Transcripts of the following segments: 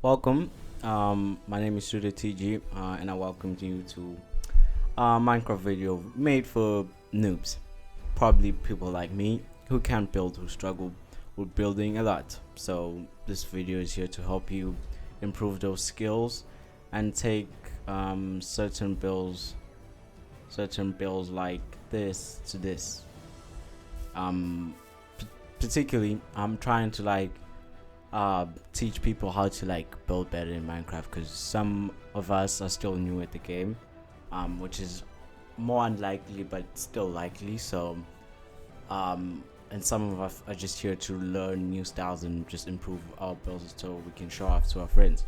Welcome. My name is Suda TG, and I welcome you to a Minecraft video made for noobs, probably people like me who can't build, who struggle with building a lot. So this video is here to help you improve those skills and take certain builds like this to this. Particularly, I'm trying to teach people how to build better in Minecraft, because some of us are still new at the game, which is more unlikely but still likely. So and some of us are just here to learn new styles and just improve our builds so we can show off to our friends.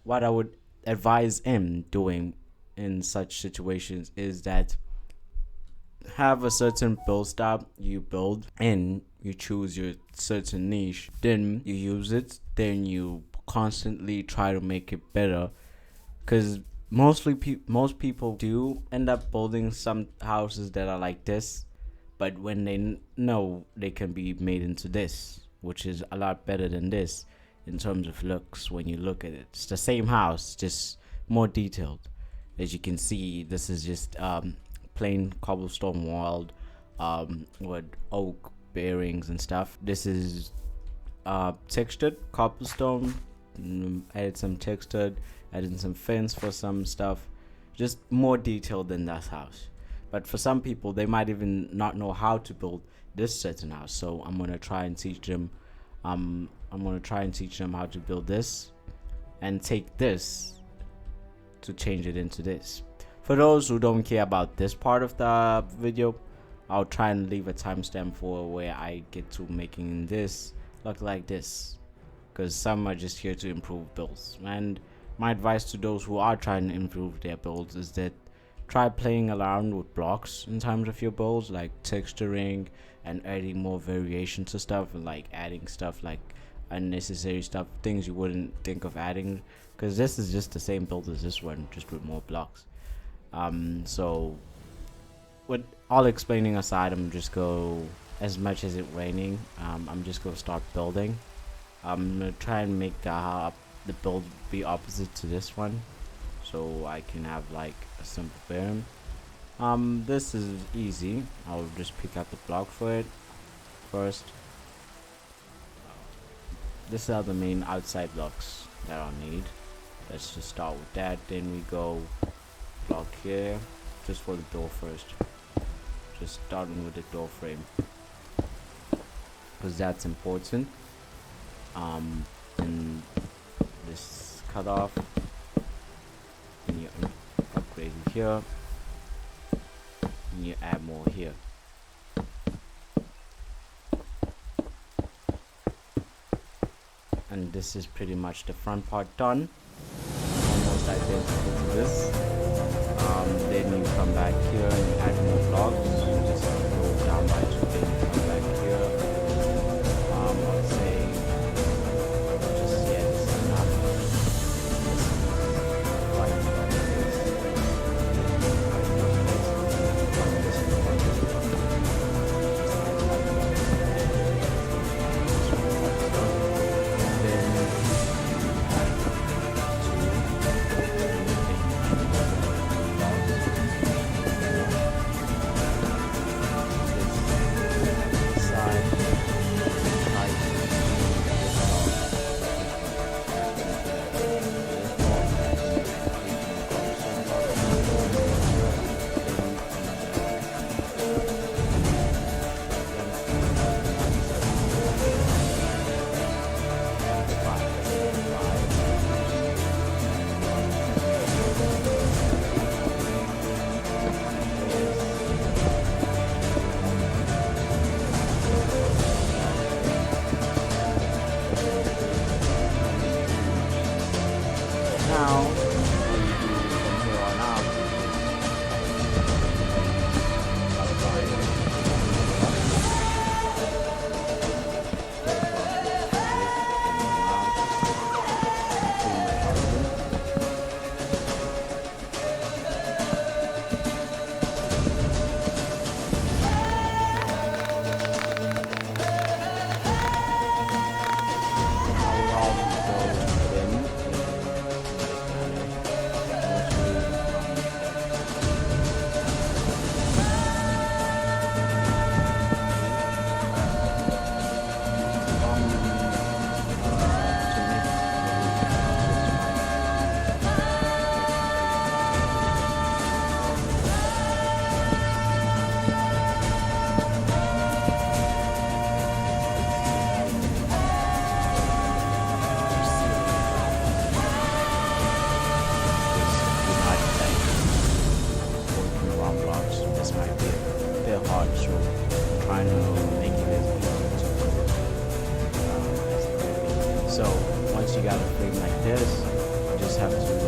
What I would advise him doing in such situations is that have a certain build style you build, and you choose your certain niche, then you use it, then you constantly try to make it better, because most people do end up building some houses that are like this, but when they know they can be made into this, which is a lot better than this in terms of looks. When you look at it, it's the same house, just more detailed. As you can see, this is just plain cobblestone walled with oak bearings and stuff. This is textured cobblestone, added some textured, added some fence for some stuff, just more detailed than that house. But for some people, they might even not know how to build this certain house, so I'm gonna try and teach them how to build this and take this to change it into this. For those who don't care about this part of the video, I'll try and leave a timestamp for where I get to making this look like this, because some are just here to improve builds. And my advice to those who are trying to improve their builds is that try playing around with blocks in terms of your builds, like texturing and adding more variation to stuff, and adding stuff like unnecessary stuff, things you wouldn't think of adding, because this is just the same build as this one, just with more blocks. So with all explaining aside, I'm just go, as much as it raining, I'm just gonna start building. I'm gonna try and make the build be opposite to this one, so I can have a simple bearing. This is easy. I'll just pick out the block for it first. These are the main outside blocks that I'll need. Let's just start with that. Then we go block here, just for the door first. Just starting with the door frame, because that's important. And this cut off, and you upgrade it here, and you add more here. And this is pretty much the front part done, almost identical to this. Then you come back here and you add more blocks. You just go down by 2, then you come back here. I would say just, yeah, this is enough. once you got a frame like this, you just have to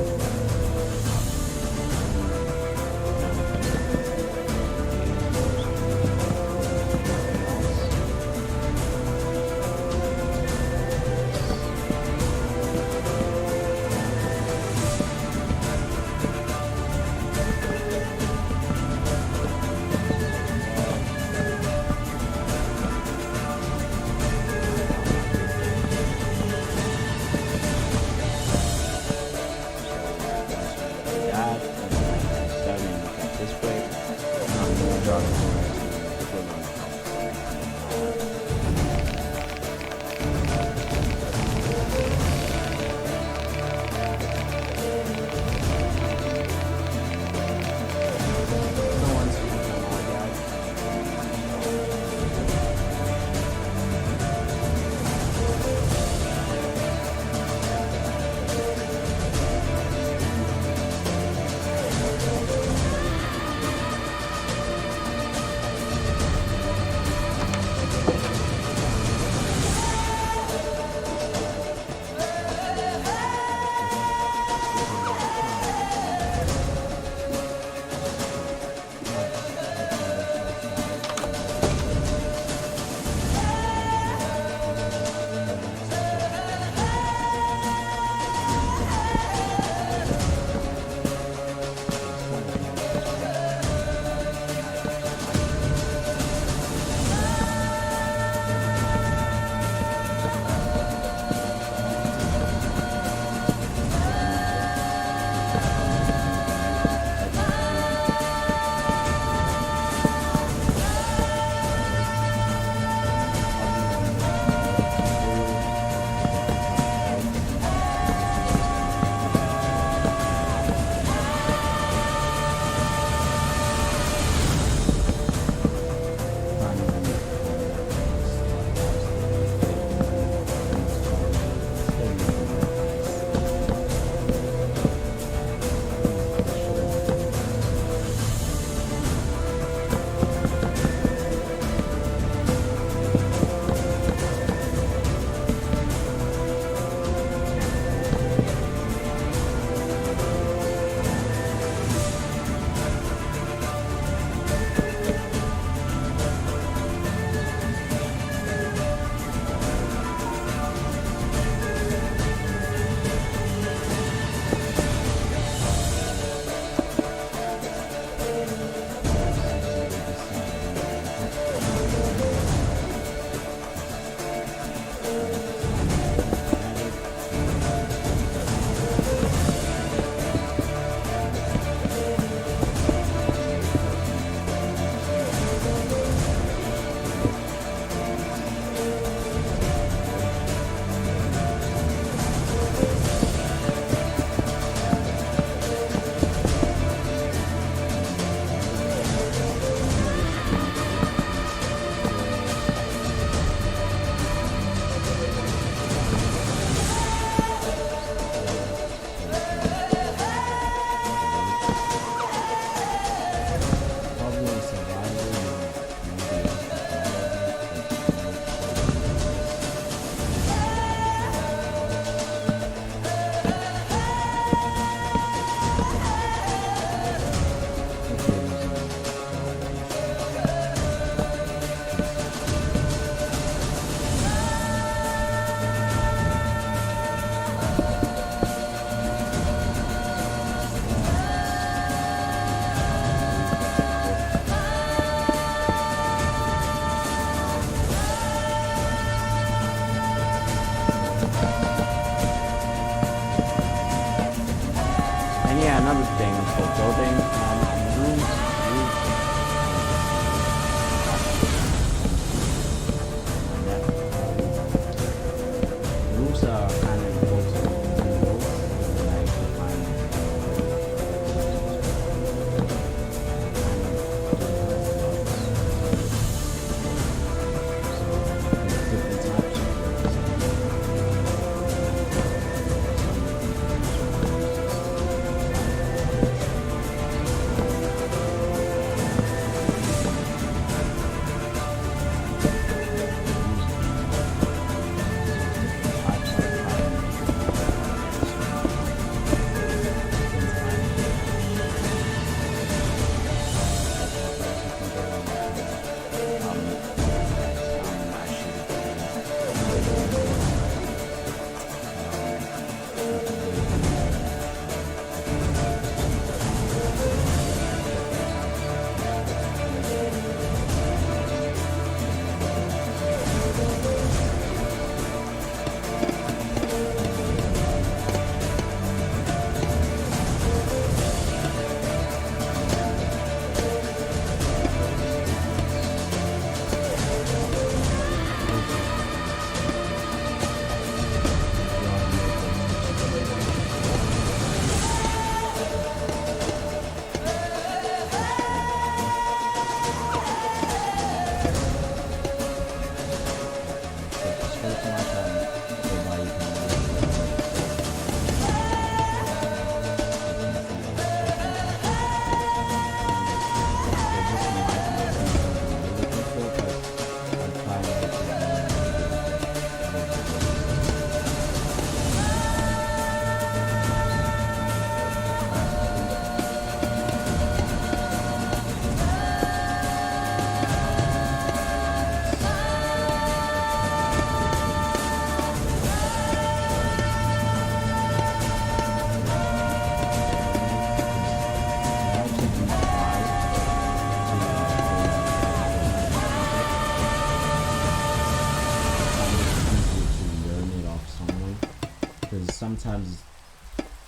because sometimes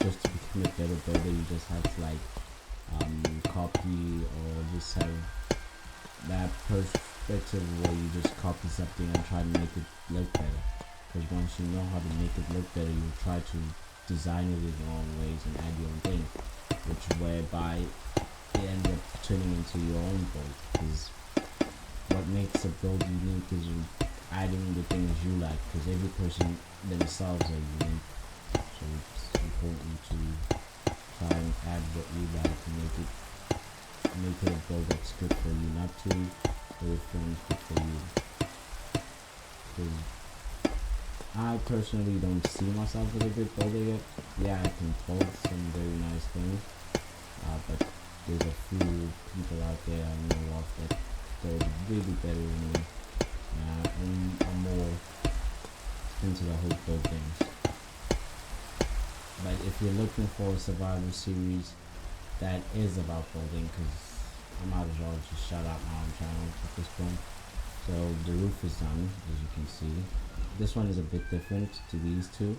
just to become a better builder you just have to like copy or just have that perspective where you just copy something and try to make it look better, because once you know how to make it look better you try to design it in your own ways and add your own thing, which whereby it ends up turning into your own build. Because what makes a build unique is you adding the things you like, because every person themselves are unique, so it's important to try and add what you like to make it a build that's good for you, not to everything's good for you. Because I personally don't see myself as a good builder yet. Yeah, I can build some very nice things, but there's a few people out there I know of that they're really better than me, and I'm more into the whole build things. But if you're looking for a survival series that is about building, because I might as well just shout out my own channel at this point. So the roof is done, as you can see. This one is a bit different to these two,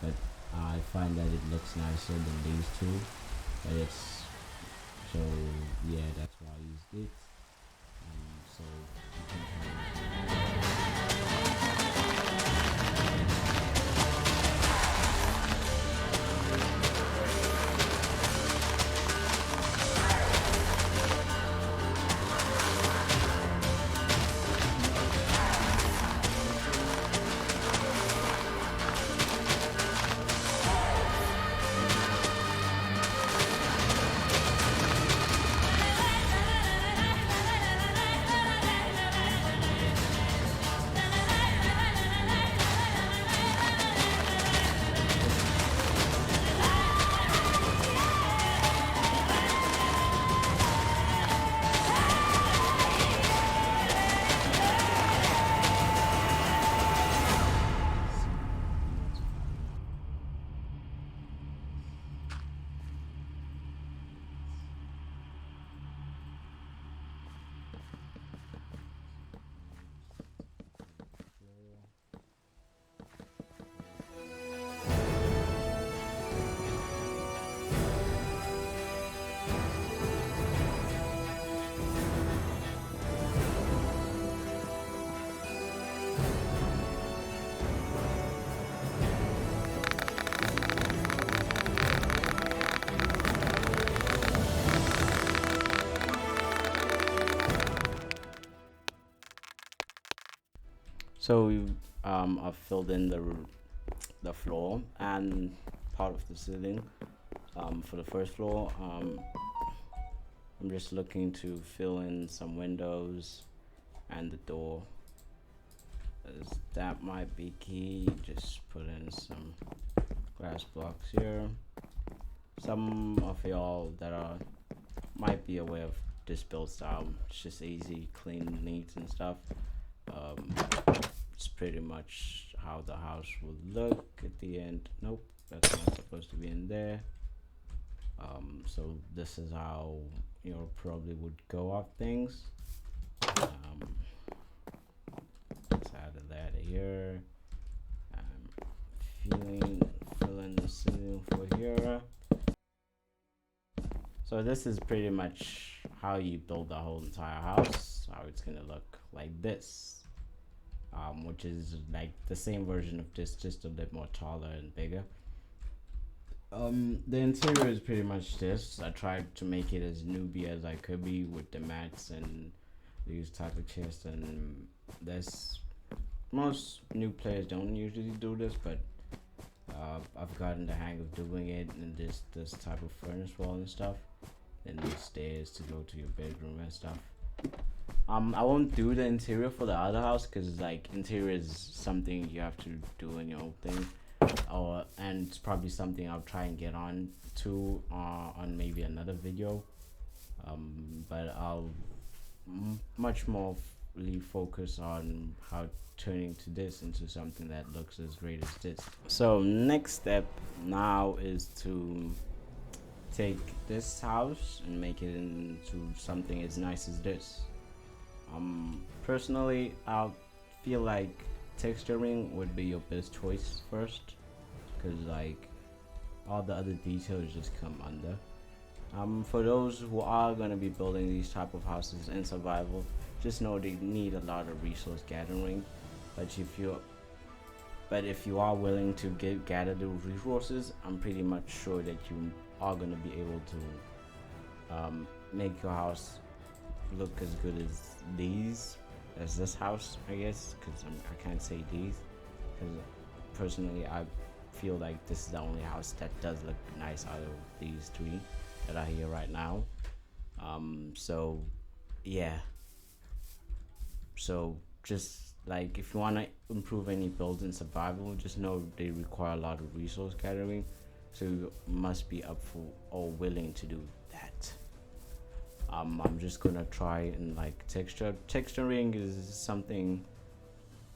but I find that it looks nicer than these two. But it's so yeah, that's why I used it. So you can So I've filled in the floor and part of the ceiling. For the first floor, I'm just looking to fill in some windows and the door, as that might be key. Just put in some glass blocks here. Some of y'all that are might be aware of this build style. It's just easy, clean, neat, and stuff. It's pretty much how the house will look at the end. Nope, that's not supposed to be in there. So this is how you probably would go up things. Let's add a ladder here. Fill in the ceiling for here. So this is pretty much how you build the whole entire house. How it's gonna look like this, which is like the same version of this, just a bit more taller and bigger. The interior is pretty much this. I tried to make it as newbie as I could be with the mats and these type of chests, and this most new players don't usually do this, but I've gotten the hang of doing it in this type of furnace wall and stuff, and the stairs to go to your bedroom and stuff. I won't do the interior for the other house because like interior is something you have to do in your own thing, and it's probably something I'll try and get on to on maybe another video. But I'll much more focus on how turning to this into something that looks as great as this. So next step now is to take this house and make it into something as nice as this. Personally, I feel like texturing would be your best choice first, because like all the other details just come under. For those who are gonna be building these type of houses in survival, just know they need a lot of resource gathering. But if you are willing to gather the resources, I'm pretty much sure that you are gonna be able to make your house look as good as this house, I guess, because I can't say these, because personally I feel like this is the only house that does look nice out of these three that are here right now. So yeah, so just like if you want to improve any builds in survival, just know they require a lot of resource gathering, so you must be up for or willing to do that. I'm just gonna try and like texturing is something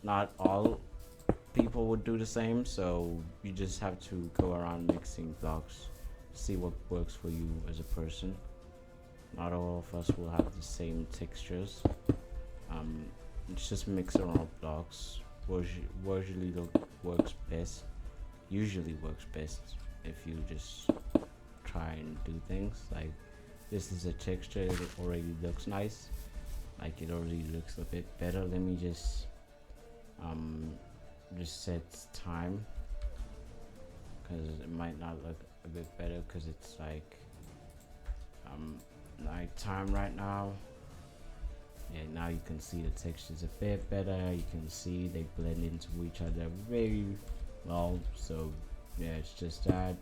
not all people would do the same, so you just have to go around mixing blocks, see what works for you as a person. Not all of us will have the same textures. It's just mix around blocks. Usually works best if you just try and do things like this. Is a texture that already looks nice, like it already looks a bit better. Let me just set time, because it might not look a bit better because it's like night time right now. Yeah, now you can see the textures a bit better. You can see they blend into each other very well. So yeah, it's just that,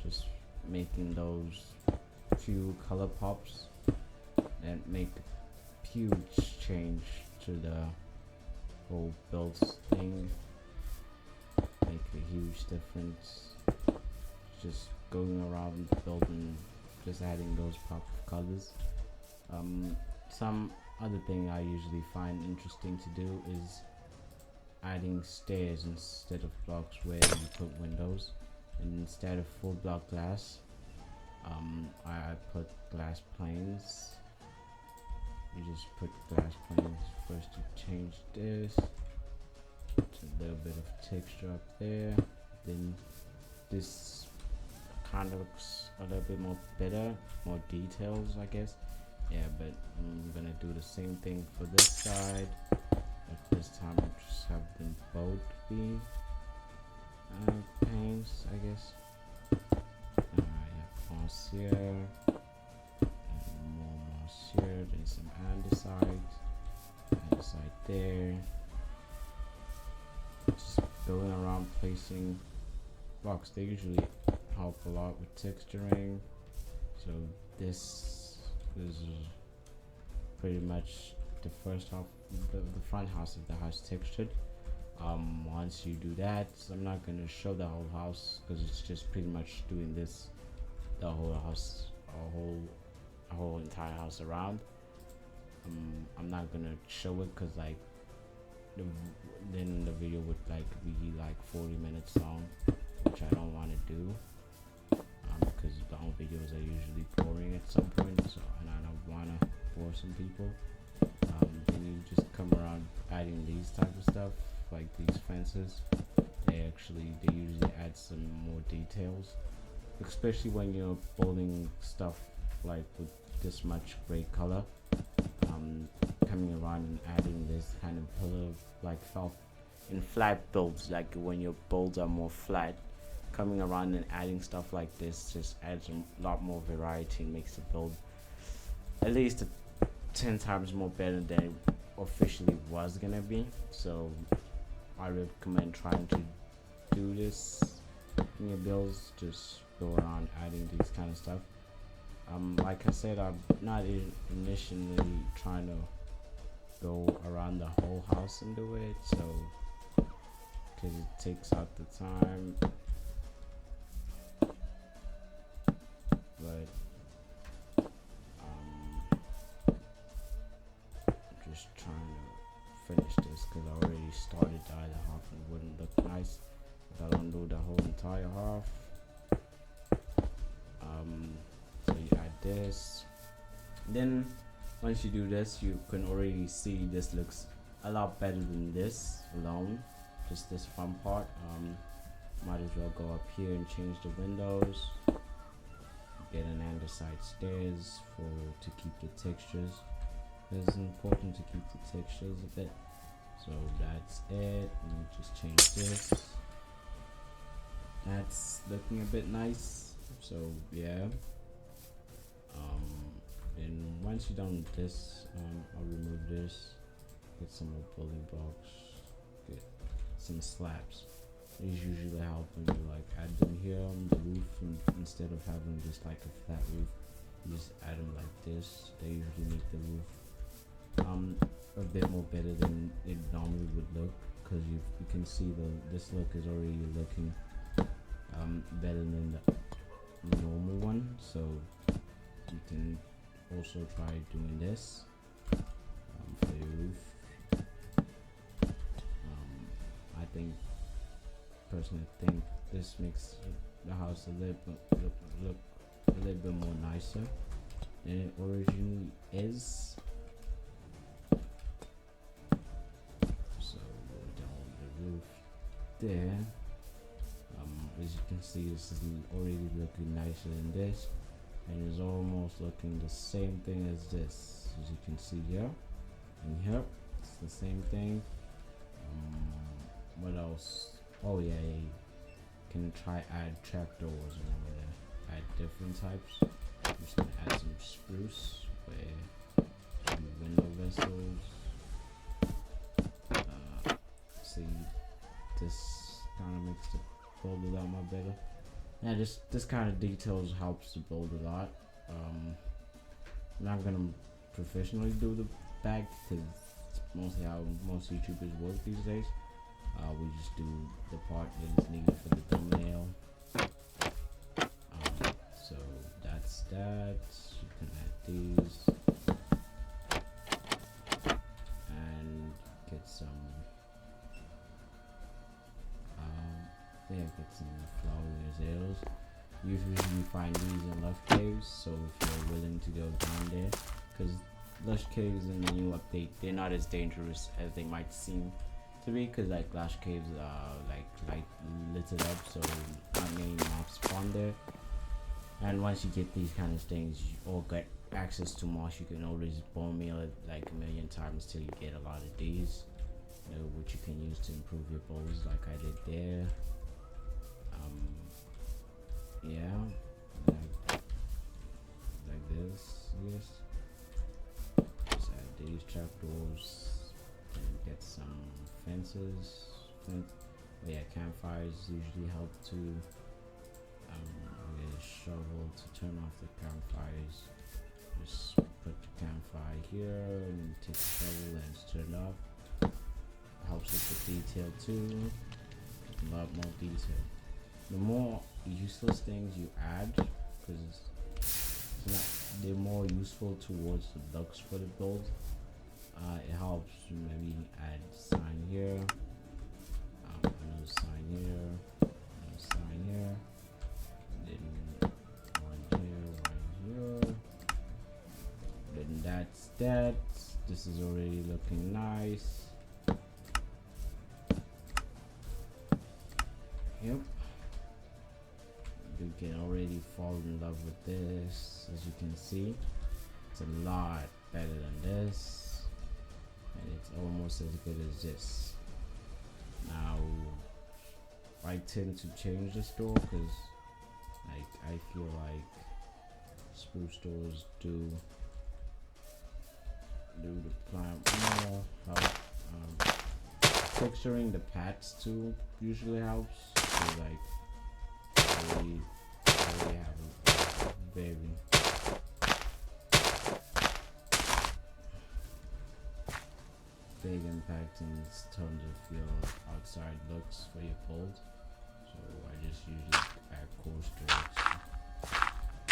just making those few color pops that make a huge change to the whole build thing, make a huge difference. Just going around building, just adding those pop of colors. Some other thing I usually find interesting to do is adding stairs instead of blocks where you put windows, and instead of full block glass, I put glass planes. You just put glass planes first to change this. It's a little bit of texture up there. Then this kind of looks a little bit more better, more details, I guess. Yeah, but I'm gonna do the same thing for this side, but this time I just have them both be panes, I guess. Monsieur, and more monsieur, then some andesite there. Just going around placing blocks. They usually help a lot with texturing. So this is pretty much the first half, the front house of the house textured. Once you do that, I'm not going to show the whole house because it's just pretty much doing this, the whole house, a whole entire house around. I'm not going to show it because like then the video would like be like 40 minutes long, which I don't want to do. Because the home videos are usually boring at some point, so and I don't want to bore some people. Then you just come around adding these type of stuff, like these fences. They usually add some more details, especially when you're building stuff like with this much gray color. Coming around and adding this kind of pillar like felt in flat builds, like when your builds are more flat, coming around and adding stuff like this just adds a lot more variety and makes the build at least 10 times more better than it officially was gonna be. So I recommend trying to do this in your builds. Just go around adding these kind of stuff. Like I said, I'm not initially trying to go around the whole house and do it, so because it takes out the time. But I'm just trying to finish this because I already started the other half and it wouldn't look nice if I don't do the whole entire half. So you add this, then once you do this, you can already see this looks a lot better than this alone, just this front part. Might as well go up here and change the windows. Get an andesite stairs to keep the textures. It's important to keep the textures a bit. So that's it. And just change this. That's looking a bit nice. So yeah. Then once you're done with this, I'll remove this. Get some more building blocks. Get some slabs. These usually help when you like add them here on the roof, and instead of having just like a flat roof, you just add them like this. They usually make the roof a bit more better than it normally would look, because you can see this look is already looking better than the normal one. So you can also try doing this for your roof. I personally think this makes the house a little bit look a little bit more nicer than it originally is. So go down the roof there. As you can see, this is already looking nicer than this, and it's almost looking the same thing as this. As you can see here and here, it's the same thing. What else? Oh yeah, you can try add trapdoors. Remember that. Add different types. I'm just gonna add some spruce where some window vessels. See, this kind of makes the build a lot more better. Yeah, this kind of details helps to build a lot. I'm not gonna professionally do the back because it's mostly how most YouTubers work these days. We just do the part that is needed for the thumbnail. So that's that. You can add these and get some. Get some flower arrows. Usually you find these in lush caves, so if you're willing to go down there, because lush caves in the new update, they're not as dangerous as they might seem to be, because like lush caves are like littered up, so not many mobs spawn there. And once you get these kind of things, you all get access to moss. You can always bone meal it like a million times till you get a lot of these, which you can use to improve your bows, like I did there. Yeah, like this, yes. Just add these trapdoors and get some fences. Yeah, campfires usually help to get a shovel to turn off the campfires. Just put the campfire here and take the shovel and it's turned off. Helps with the detail too. A lot more detail. The more useless things you add, because they're more useful towards the looks for the build. It helps. Maybe add sign here, another sign here, another sign here, then one here. Then that's that. This is already looking nice. Yep. You can already fall in love with this. As you can see, it's a lot better than this, and it's almost as good as this. Now I tend to change the store because I feel like spruce stores do the plant more help. Texturing the paths too usually helps. So like we have a very big impact in terms of your outside looks for your build. So I just usually add coarse dirt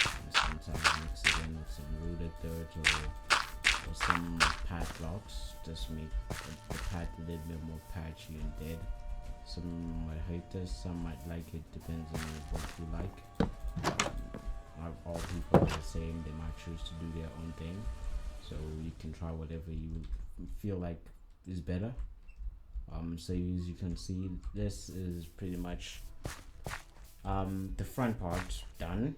and sometimes mix it in with some rooted dirt or some path blocks. Just make the path a little bit more patchy and dead. Some might hate this, some might like it, depends on what you like. Not all people are the same, they might choose to do their own thing. So you can try whatever you feel like is better. So as you can see, this is pretty much The front part done.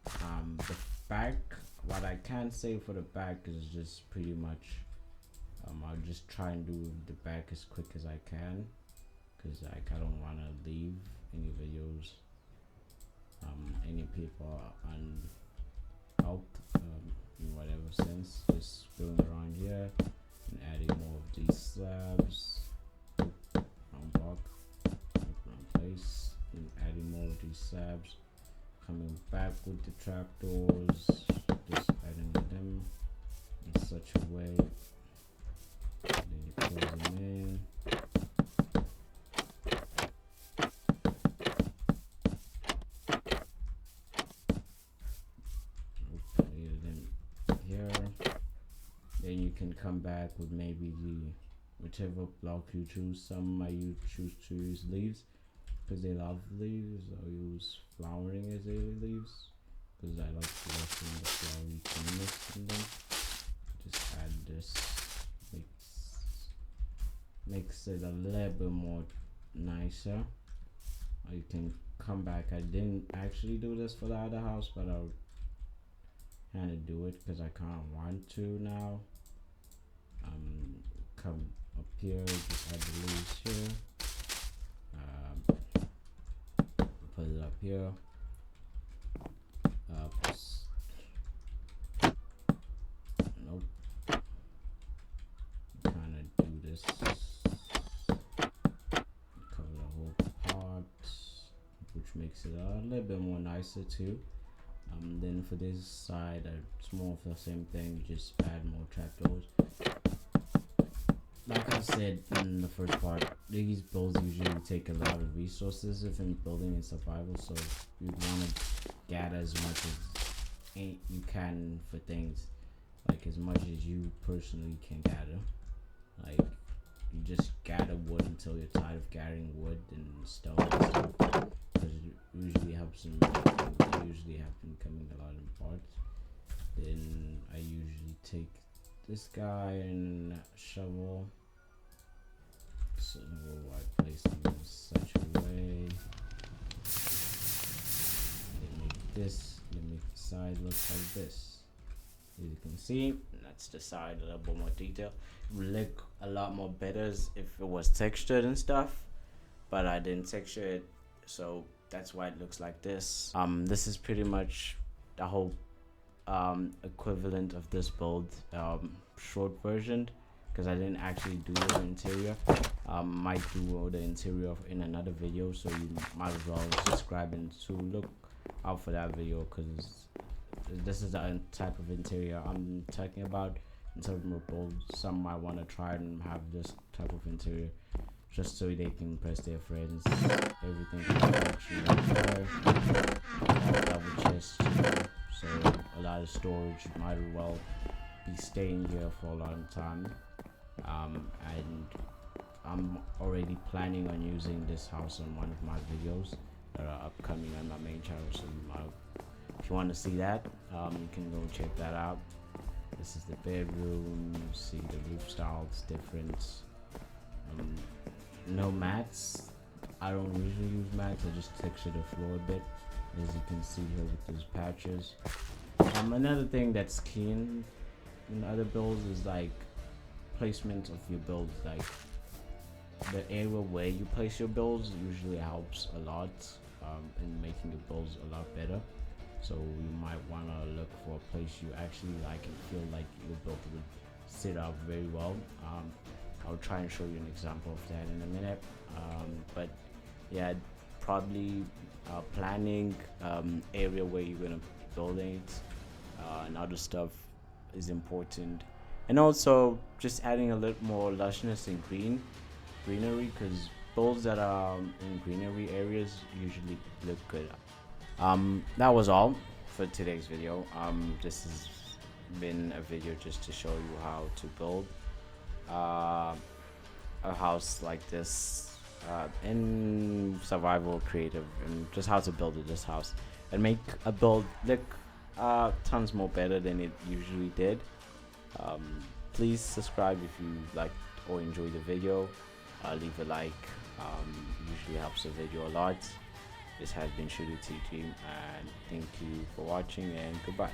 The back, what I can say for the back is just pretty much, I'll just try and do the back as quick as I can, because like I don't want to leave any videos, any people on help, in whatever sense. Just going around here and adding more of these slabs, round block, round place, and adding more of these slabs, coming back with the trapdoors, just adding them in such a way, then you close them in. Then you can come back with maybe the whichever block you choose. Some might choose to use leaves because they love leaves. I'll use flowering as leaves because I like to work in the flowery keenness in them. Just add this, makes it a little bit more nicer. You can come back. I didn't actually do this for the other house, but I'll kind of do it because I kind of want to now. Come up here, just add the leaves here, put it up here, nope, kind of do this, cover the whole part, which makes it a little bit more nicer too. Then for this side, it's more of the same thing, just add more trapdoors. Like I said in the first part, these builds usually take a lot of resources if in building in survival, so you want to gather as much as you can for things, like as much as you personally can gather. Like you just gather wood until you're tired of gathering wood and stone and stuff, because it usually helps in becoming a lot in parts. Then I usually take this guy and shovel, so I place them in such a way. Let make the side look like this. As you can see, that's the side, a little bit more detail. It would look a lot more better if it was textured and stuff, but I didn't texture it, so that's why it looks like this. This is pretty much the whole equivalent of this build, short version, because I didn't actually do the interior. Might do the interior in another video, so you might as well subscribe and to look out for that video, because this is the type of interior I'm talking about. In terms of build, some might want to try and have this type of interior just so they can impress their friends. Everything is actually right there. Double chest, so a lot of storage, might as well be staying here for a long time. And I'm already planning on using this house on one of my videos that are upcoming on my main channel, so if you want to see that, you can go check that out. This is the bedroom. You see the roof style is different. No mats. I don't usually use mats, I just texture the floor a bit, as you can see here with those patches. Another thing that's keen in other builds is like placement of your builds. Like the area where you place your builds usually helps a lot in making your builds a lot better. So you might want to look for a place you actually like and feel like your build would sit out very well. I'll try and show you an example of that in a minute. But yeah, probably planning area where you're gonna build it and other stuff is important, and also just adding a little more lushness and greenery, because builds that are in greenery areas usually look good. That was all for today's video. This has been a video just to show you how to build a house like this in survival creative, and just how to build this house and make a build look tons more better than it usually did. Please subscribe if you liked or enjoyed the video. Leave a like, usually helps the video a lot. This has been Shooter TT, and thank you for watching, and goodbye.